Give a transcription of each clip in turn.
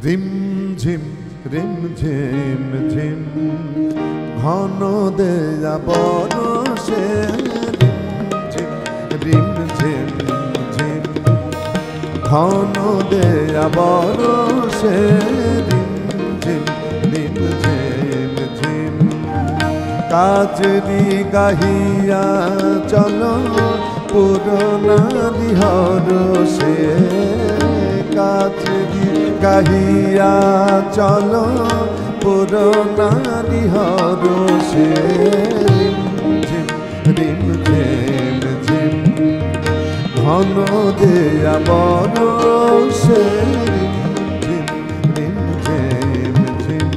রিমঝিম রিমঝিম ঝিম ঘন দেয়া বরষে রিমঝিম রিমঝিম ঝিম ঘন দেয়া বরষে রিমঝিম রিমঝিম ঝিম কাজরি গাহিয়া চলো পুরনারি হরষে কাজরি গাহিয়া চলো পুরনারি হরষে রিমঝিম রিমঝিম ঝিম ঘন দেয়া বরষে রিমঝিম রিমঝিম ঝিম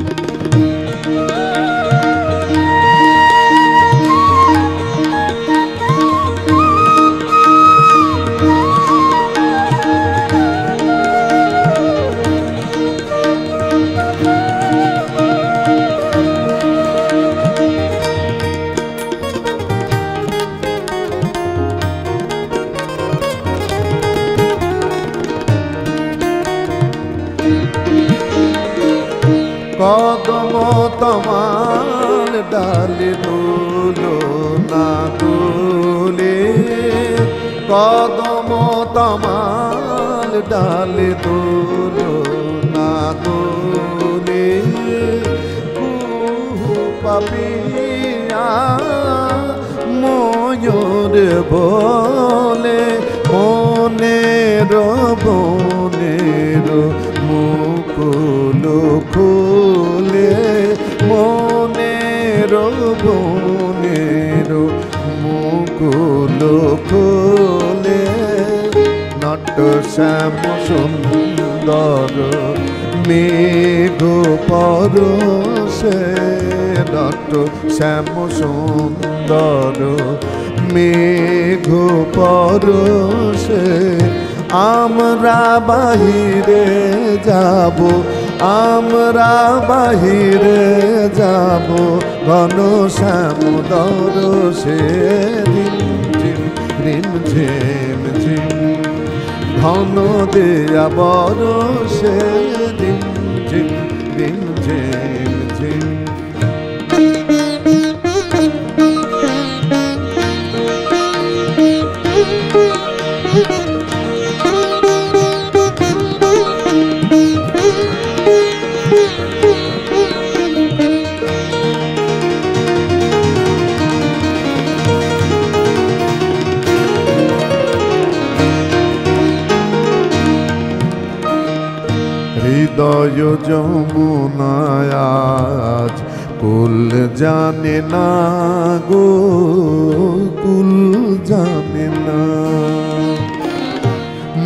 কদম তমাল ডালে দুলো না দুলে কদম তমাল ডালে দুলো না দুলে পাপিয়া ময়ূর বলে মনের বনের মুকুল খুলে মনের বনের মুকুল খুলে নট শ্যাম সুন্দর মেঘ পরশে নট শ্যাম সুন্দর মেঘ পরশে আমরা বাহিরে যাব আমরা বাহিরে যাব ঘন শ্যাম দরশে রিমঝিম রিমঝিম ঝিম ঘন দেয়া বরষে রিমঝিম রিমঝিম ঝিম হৃদয় যমুনায় আজ কুল জানে না গো কুল জানে না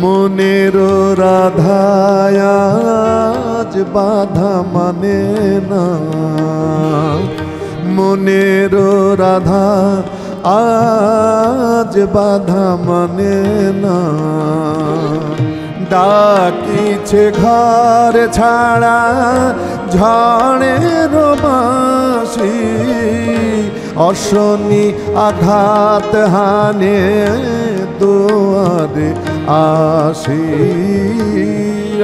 মনের রাধায় আজ বাধা মানে না মনের রাধা আজ বাধা মানে না ডাকিছে ঘর ছাড়া ঝড়ের বাঁশি অশনি আঘাত হানে দুয়ারে আসি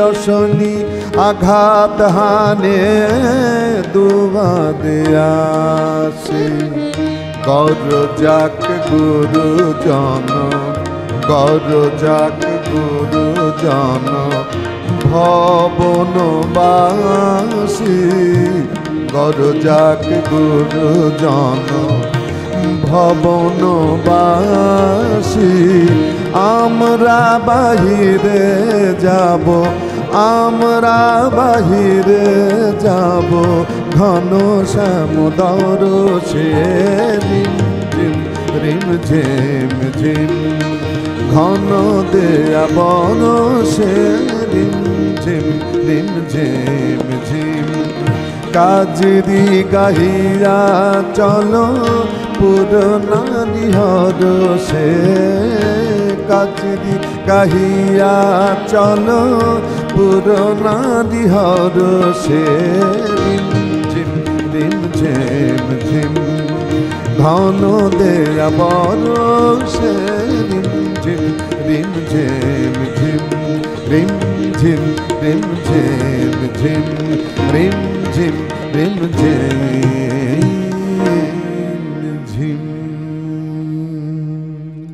অশনি আঘাত হানে দুয়ারে আসি গর যাক গুরুজন গর যাক গুরুজন ভবনবাসী গর যাক গুরুজন ভবনবাসী আমরা বাহিরে যাব আমরা বাহিরে যাব ঘন শ্যাম দরশে রিমঝিম রিমঝিম ঝিম ঘন দেয়া বরষে রিমঝিম রিমঝিম ঝিম কাজরি গাহিয়া চলো পুরনারি হরষে কাজরি গাহিয়া চলো পুরনারি হর সে রিম ঝিম রিম ঝিম ঝিম ঘন দেয়া বরষে রিম ঝিম রিম ঝিম ঝিম রিম ঝিম রিম ঝিম ঝিম রিম ঝিম রিম ঝিম